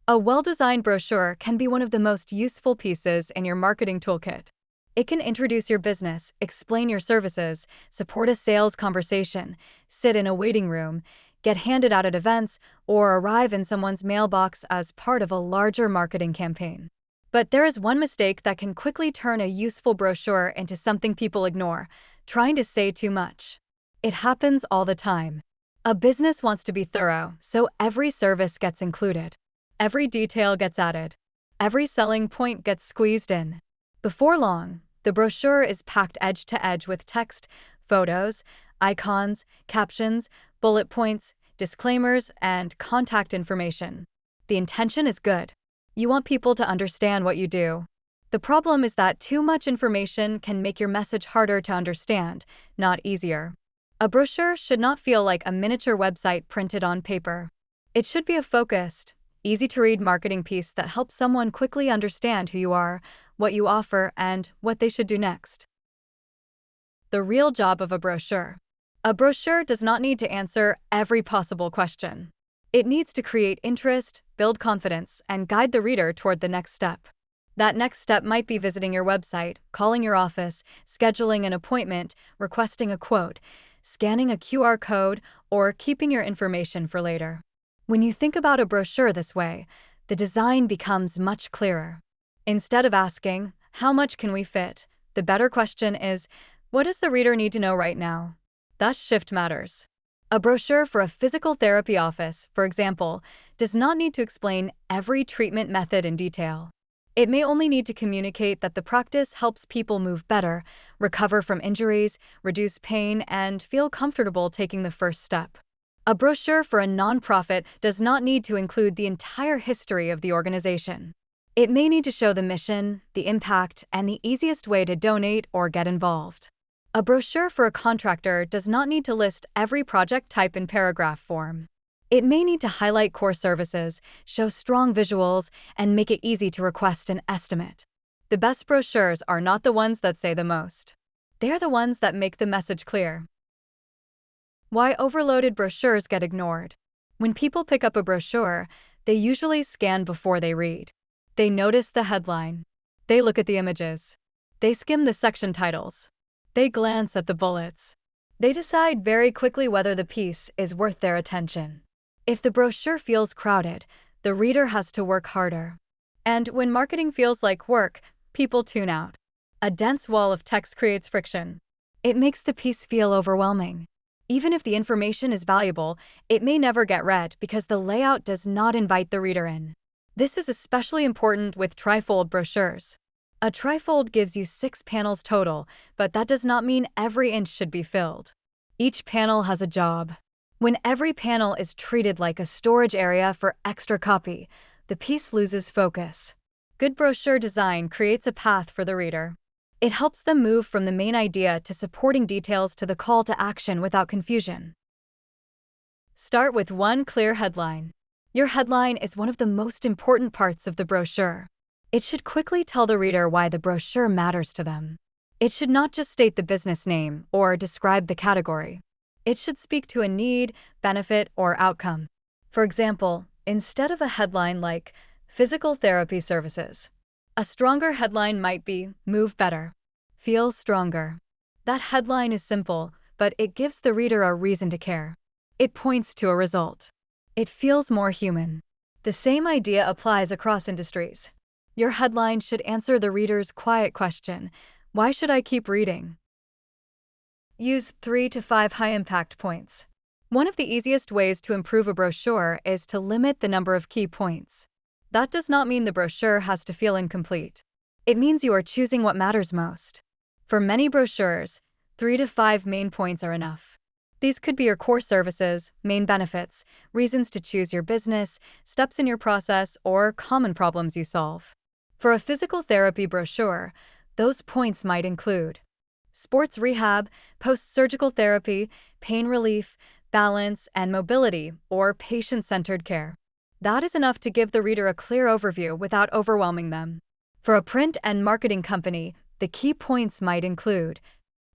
A well-designed brochure can be one of the most useful pieces in your marketing toolkit. It can introduce your business, explain your services, support a sales conversation, sit in a waiting room, get handed out at events, or arrive in someone's mailbox as part of a larger marketing campaign. But there is one mistake that can quickly turn a useful brochure into something people ignore: trying to say too much. It happens all the time. A business wants to be thorough, so every service gets included. Every detail gets added. Every selling point gets squeezed in. Before long, the brochure is packed edge to edge with text, photos, icons, captions, bullet points, disclaimers, and contact information. The intention is good. You want people to understand what you do. The problem is that too much information can make your message harder to understand, not easier. A brochure should not feel like a miniature website printed on paper. It should be a focused, easy-to-read marketing piece that helps someone quickly understand who you are, what you offer, and what they should do next. The real job of a brochure. A brochure does not need to answer every possible question. It needs to create interest, build confidence, and guide the reader toward the next step. That next step might be visiting your website, calling your office, scheduling an appointment, requesting a quote, scanning a QR code, or keeping your information for later. When you think about a brochure this way, the design becomes much clearer. Instead of asking, "How much can we fit?" the better question is, "What does the reader need to know right now?" That shift matters. A brochure for a physical therapy office, for example, does not need to explain every treatment method in detail. It may only need to communicate that the practice helps people move better, recover from injuries, reduce pain, and feel comfortable taking the first step. A brochure for a nonprofit does not need to include the entire history of the organization. It may need to show the mission, the impact, and the easiest way to donate or get involved. A brochure for a contractor does not need to list every project type in paragraph form. It may need to highlight core services, show strong visuals, and make it easy to request an estimate. The best brochures are not the ones that say the most. They're the ones that make the message clear. Why overloaded brochures get ignored. When people pick up a brochure, they usually scan before they read. They notice the headline. They look at the images. They skim the section titles. They glance at the bullets. They decide very quickly whether the piece is worth their attention. If the brochure feels crowded, the reader has to work harder. And when marketing feels like work, people tune out. A dense wall of text creates friction. It makes the piece feel overwhelming. Even if the information is valuable, it may never get read because the layout does not invite the reader in. This is especially important with trifold brochures. A trifold gives you 6 panels total, but that does not mean every inch should be filled. Each panel has a job. When every panel is treated like a storage area for extra copy, the piece loses focus. Good brochure design creates a path for the reader. It helps them move from the main idea to supporting details to the call to action without confusion. Start with one clear headline. Your headline is one of the most important parts of the brochure. It should quickly tell the reader why the brochure matters to them. It should not just state the business name or describe the category. It should speak to a need, benefit, or outcome. For example, instead of a headline like "Physical Therapy Services," a stronger headline might be "Move Better, Feel Stronger." That headline is simple, but it gives the reader a reason to care. It points to a result. It feels more human. The same idea applies across industries. Your headline should answer the reader's quiet question, "Why should I keep reading?" Use 3 to 5 high-impact points. One of the easiest ways to improve a brochure is to limit the number of key points. That does not mean the brochure has to feel incomplete. It means you are choosing what matters most. For many brochures, 3 to 5 main points are enough. These could be your core services, main benefits, reasons to choose your business, steps in your process, or common problems you solve. For a physical therapy brochure, those points might include sports rehab, post-surgical therapy, pain relief, balance, and mobility, or patient-centered care. That is enough to give the reader a clear overview without overwhelming them. For a print and marketing company, the key points might include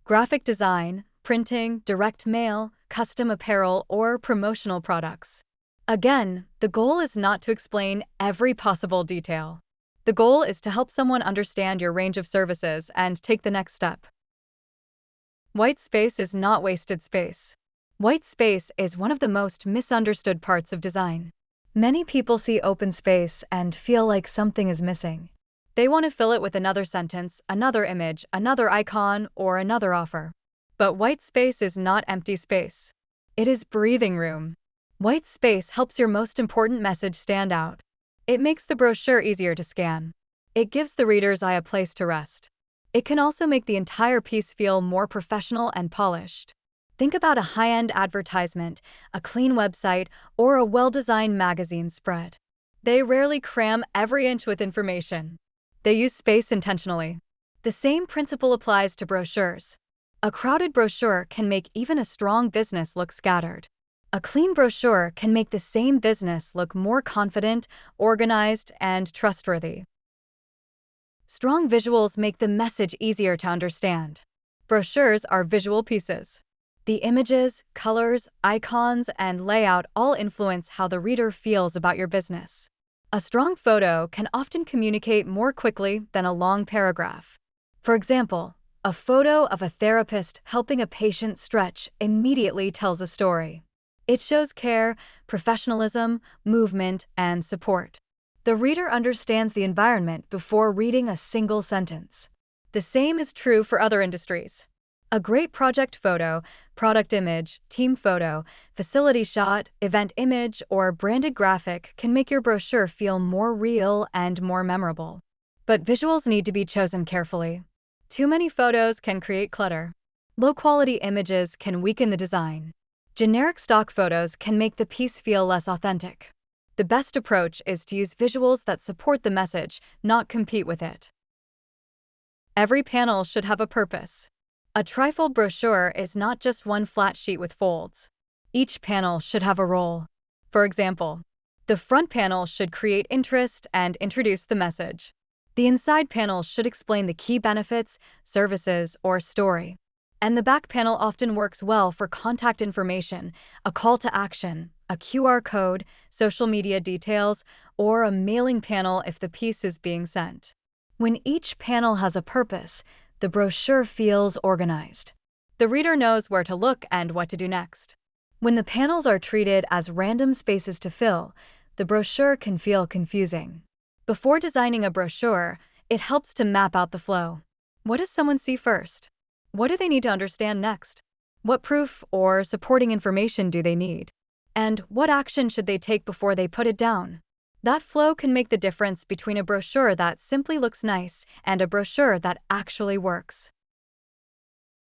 graphic design, printing, direct mail, custom apparel, or promotional products. Again, the goal is not to explain every possible detail. The goal is to help someone understand your range of services and take the next step. White space is not wasted space. White space is one of the most misunderstood parts of design. Many people see open space and feel like something is missing. They want to fill it with another sentence, another image, another icon, or another offer. But white space is not empty space. It is breathing room. White space helps your most important message stand out. It makes the brochure easier to scan. It gives the reader's eye a place to rest. It can also make the entire piece feel more professional and polished. Think about a high-end advertisement, a clean website, or a well-designed magazine spread. They rarely cram every inch with information. They use space intentionally. The same principle applies to brochures. A crowded brochure can make even a strong business look scattered. A clean brochure can make the same business look more confident, organized, and trustworthy. Strong visuals make the message easier to understand. Brochures are visual pieces. The images, colors, icons, and layout all influence how the reader feels about your business. A strong photo can often communicate more quickly than a long paragraph. For example, a photo of a therapist helping a patient stretch immediately tells a story. It shows care, professionalism, movement, and support. The reader understands the environment before reading a single sentence. The same is true for other industries. A great project photo, product image, team photo, facility shot, event image, or branded graphic can make your brochure feel more real and more memorable. But visuals need to be chosen carefully. Too many photos can create clutter. Low-quality images can weaken the design. Generic stock photos can make the piece feel less authentic. The best approach is to use visuals that support the message, not compete with it. Every panel should have a purpose. A trifold brochure is not just one flat sheet with folds. Each panel should have a role. For example, the front panel should create interest and introduce the message. The inside panel should explain the key benefits, services, or story. And the back panel often works well for contact information, a call to action, a QR code, social media details, or a mailing panel if the piece is being sent. When each panel has a purpose, the brochure feels organized. The reader knows where to look and what to do next. When the panels are treated as random spaces to fill, the brochure can feel confusing. Before designing a brochure, it helps to map out the flow. What does someone see first? What do they need to understand next? What proof or supporting information do they need? And what action should they take before they put it down? That flow can make the difference between a brochure that simply looks nice and a brochure that actually works.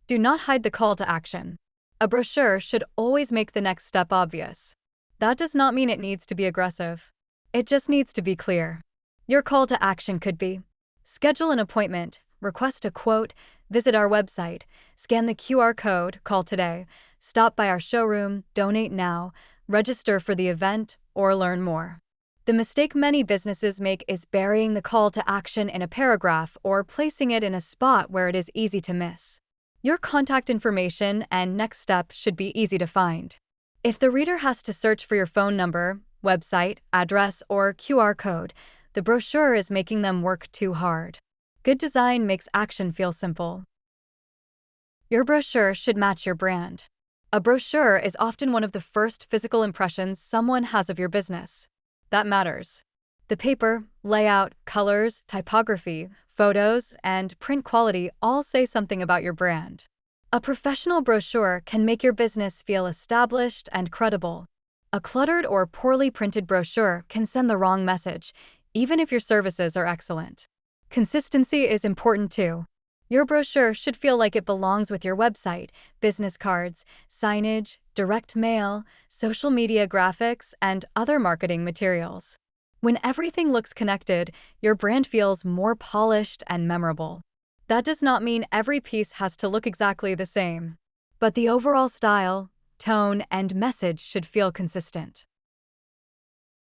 Do not hide the call to action. A brochure should always make the next step obvious. That does not mean it needs to be aggressive. It just needs to be clear. Your call to action could be: schedule an appointment, request a quote, visit our website, scan the QR code, call today, stop by our showroom, donate now, register for the event, or learn more. The mistake many businesses make is burying the call to action in a paragraph or placing it in a spot where it is easy to miss. Your contact information and next step should be easy to find. If the reader has to search for your phone number, website, address, or QR code, the brochure is making them work too hard. Good design makes action feel simple. Your brochure should match your brand. A brochure is often one of the first physical impressions someone has of your business. That matters. The paper, layout, colors, typography, photos, and print quality all say something about your brand. A professional brochure can make your business feel established and credible. A cluttered or poorly printed brochure can send the wrong message, even if your services are excellent. Consistency is important too. Your brochure should feel like it belongs with your website, business cards, signage, direct mail, social media graphics, and other marketing materials. When everything looks connected, your brand feels more polished and memorable. That does not mean every piece has to look exactly the same, but the overall style, tone, and message should feel consistent.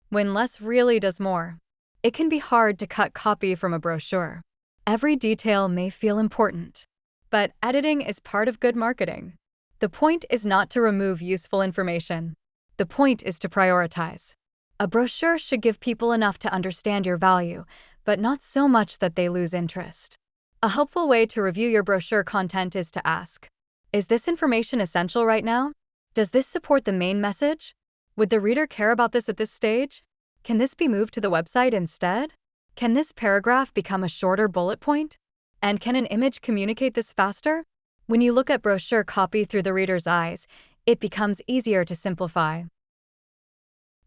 When less really does more. It can be hard to cut copy from a brochure. Every detail may feel important, but editing is part of good marketing. The point is not to remove useful information. The point is to prioritize. A brochure should give people enough to understand your value, but not so much that they lose interest. A helpful way to review your brochure content is to ask, is this information essential right now? Does this support the main message? Would the reader care about this at this stage? Can this be moved to the website instead? Can this paragraph become a shorter bullet point? And can an image communicate this faster? When you look at brochure copy through the reader's eyes, it becomes easier to simplify.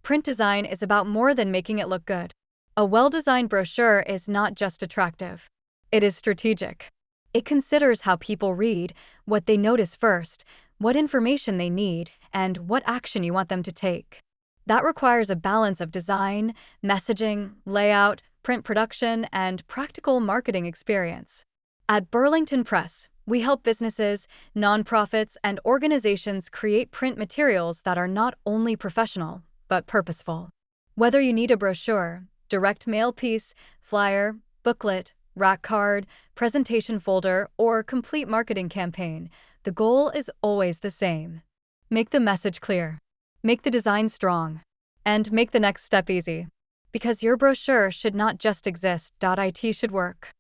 Print design is about more than making it look good. A well-designed brochure is not just attractive. It is strategic. It considers how people read, what they notice first, what information they need, and what action you want them to take. That requires a balance of design, messaging, layout, print production, and practical marketing experience. At Burlington Press, we help businesses, nonprofits, and organizations create print materials that are not only professional, but purposeful. Whether you need a brochure, direct mail piece, flyer, booklet, rack card, presentation folder, or complete marketing campaign, the goal is always the same. Make the message clear, make the design strong, and make the next step easy. Because your brochure should not just exist, IT should work.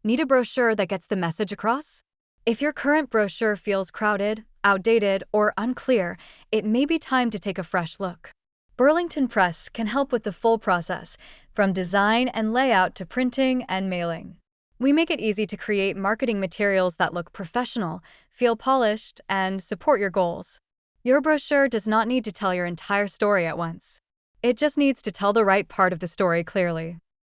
Need a brochure that gets the message across? If your current brochure feels crowded, outdated, or unclear, it may be time to take a fresh look. Burlington Press can help with the full process, from design and layout to printing and mailing. We make it easy to create marketing materials that look professional, feel polished, and support your goals. Your brochure does not need to tell your entire story at once. It just needs to tell the right part of the story clearly.